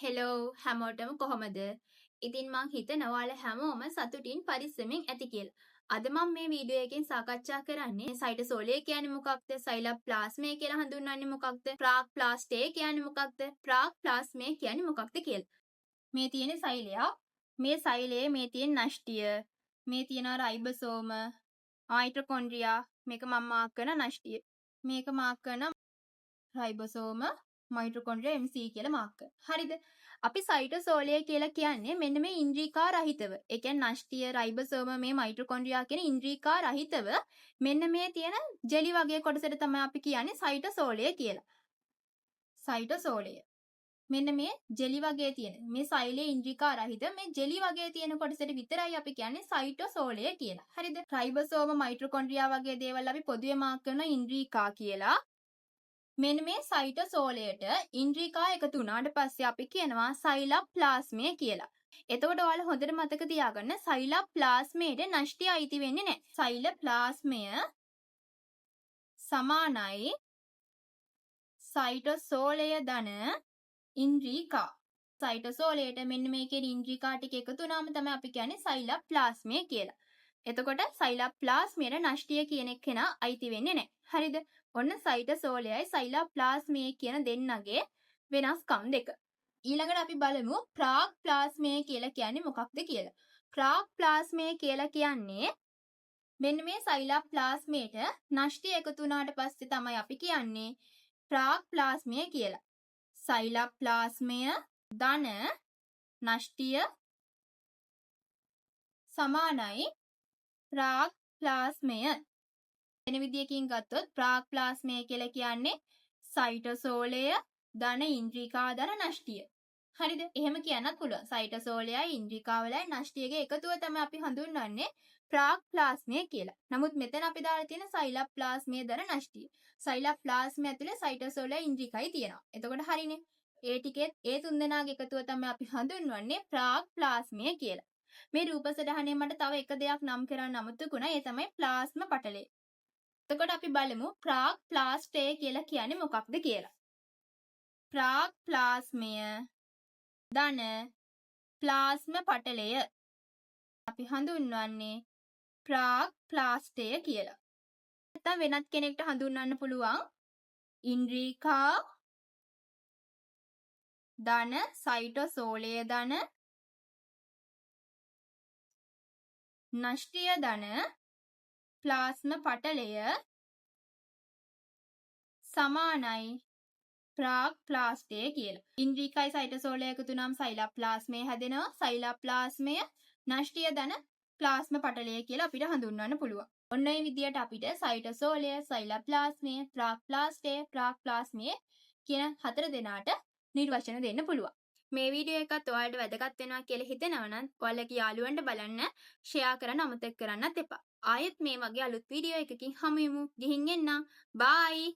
Hello හැමෝටම කොහොමද? ඉතින් මං හිතනවා ඔයාලා හැමෝම සතුටින් පරිස්සමෙන් ඇති කියලා. අද මම මේ වීඩියෝ එකෙන් සාකච්ඡා කරන්නේ සයිටෝසෝලිය කියන්නේ මොකක්ද? සයිලෝප්ලාස්මේ කියලා හඳුන්වන්නේ මොකක්ද? ප්‍රාග්ප්ලාස්ටේ කියන්නේ මොකක්ද? ප්‍රාග්ප්ලාස්මේ කියන්නේ මොකක්ද කියලා. මේ තියෙන සෛලයක්. මේ සෛලයේ මේ තියෙන නෂ්ටිය. මේ තියෙන රයිබෝසෝම, මයිටොකොන්ඩ්‍රියා. මේක මම මාක් කරන නෂ්ටිය. මේක මාක් කරන රයිබෝසෝම, මයිටොකොන්ඩ්‍රියා MC කියලා මාක් කරනවා. හරිද? අපි සයිටෝසෝලිය කියලා කියන්නේ මෙන්න මේ ඉන්ද්‍රිකා රහිතව. ඒ කියන්නේ නෂ්ටිය, රයිබෝසෝම, මේ මයිටොකොන්ඩ්‍රියා කියන ඉන්ද්‍රිකා රහිතව මෙන්න මේ තියෙන ජෙලි වගේ කොටසට තමයි අපි කියන්නේ සයිටෝසෝලිය කියලා. සයිටෝසෝලිය. මෙන්න මේ ජෙලි වගේ තියෙන මේ සෛලයේ ඉන්ද්‍රිකා රහිත මේ ජෙලි වගේ තියෙන කොටසට විතරයි අපි කියන්නේ සයිටෝසෝලිය කියලා. හරිද? රයිබෝසෝම, මයිටොකොන්ඩ්‍රියා වගේ දේවල් අපි පොදුවේ මාක් කරන ඉන්ද්‍රිකා කියලා. මෙන්න මේ සයිටෝසෝලයට ඉන්ද්‍රිකා එකතු වුණාට පස්සේ අපි කියනවා සයිලෝප්ලාස්මය කියලා. එතකොට ඔයාලා හොඳට මතක තියාගන්න සයිලෝප්ලාස්මයට නෂ්ටිය අයිති වෙන්නේ නැහැ. සයිලෝප්ලාස්මය සමානයි සයිටෝසෝලය ධන ඉන්ද්‍රිකා. සයිටෝසෝලයට මෙන්න මේකේ ඉන්ද්‍රිකා ටික එකතු වුණාම තමයි අපි කියන්නේ සයිලෝප්ලාස්මය කියලා. එතකොට සයිලෝප්ලාස්මයට නෂ්ටිය කියන එක කෙනා අයිති වෙන්නේ නැහැ. හරිද? ඔන්න සයිටෝසෝලයයි සයිලෝප්ලාස්මය කියන දෙන්නගේ වෙනස්කම් දෙක. ඊළඟට අපි බලමු ප්‍රාග්ප්ලාස්මය කියලා කියන්නේ මොකක්ද කියලා. ප්‍රාග්ප්ලාස්මය කියලා කියන්නේ මෙන්න මේ සයිලෝප්ලාස්මයට නෂ්ටිය එකතු වුණාට පස්සේ තමයි අපි කියන්නේ ප්‍රාග්ප්ලාස්මය කියලා. සයිලෝප්ලාස්මය ධන නෂ්ටිය සමානයි ප්‍රාග්ප්ලාස්මය. වෙන විදියකින් ගත්තොත් ප්‍රාග්ප්ලාස්මය කියලා කියන්නේ සයිටෝසෝලය ධන ඉන්ද්‍රිකා ධන නෂ්ටිය. හරිද? එහෙම කියන්නත් පුළුවන්. සයිටෝසෝලයයි ඉන්ද්‍රිකාවලයි නෂ්ටියගේ එකතුව තමයි අපි හඳුන්වන්නේ ප්‍රාග්ප්ලාස්මය කියලා. නමුත් මෙතන අපි දාලා තියෙන සයිලෝප්ලාස්මය ධන නෂ්ටිය. සයිලෝප්ලාස්මය ඇතුලේ සයිටෝසෝලය ඉන්ද්‍රිකයි තියෙනවා. එතකොට හරිනේ. ඒ ටිකේ ඒ තුන්දෙනාගේ එකතුව තමයි අපි හඳුන්වන්නේ ප්‍රාග්ප්ලාස්මය කියලා. මේ රූප සටහනේ මට තව එක දෙයක් නම් කරන්න අමතකුණා. ඒ තමයි ප්ලාස්ම පටලය. එතකොට අපි බලමු ප්‍රාග්ප්ලාස්ටේ කියලා කියන්නේ මොකක්ද කියලා. ප්‍රාග්ප්ලාස්මය ධන ප්ලාස්ම පටලය අපි හඳුන්වන්නේ ප්‍රාග්ප්ලාස්ටය කියලා. නැත්නම් වෙනත් කෙනෙක්ට හඳුන්වන්න පුළුවන් ඉන්ද්‍රිකා ධන සයිටෝසෝලය ධන නෂ්ටිය ධන ප්ලාස්ම පටලය සමානයි ප්‍රාග්ප්ලාස්ටය කියලා. ඉන්ද්‍රිකයි සයිටෝසෝලය එකතු වුණාම සයිලෝප්ලාස්මය හැදෙනවා. සයිලෝප්ලාස්මය නෂ්ටිය ධන ප්ලාස්ම පටලය කියලා අපිට හඳුන්වන්න පුළුවන්. ඔන්න ඒ විදිහට අපිට සයිටෝසෝලය, සයිලෝප්ලාස්මය, ප්‍රාග්ප්ලාස්ටය, ප්‍රාග්ප්ලාස්මය කියන හතර දෙනාට නිර්වචන දෙන්න පුළුවන්. මේ වීඩියෝ එකත් ඔයාලට වැදගත් වෙනවා කියලා හිතෙනවා නම් ඔයාලගේ යාළුවන්ට බලන්න ෂෙයා කරන්න අමතක කරන්නත් එපා. ආයෙත් මේ වගේ අලුත් වීඩියෝ එකකින් හමු වෙමු. ගිහින් එන්න. බයි.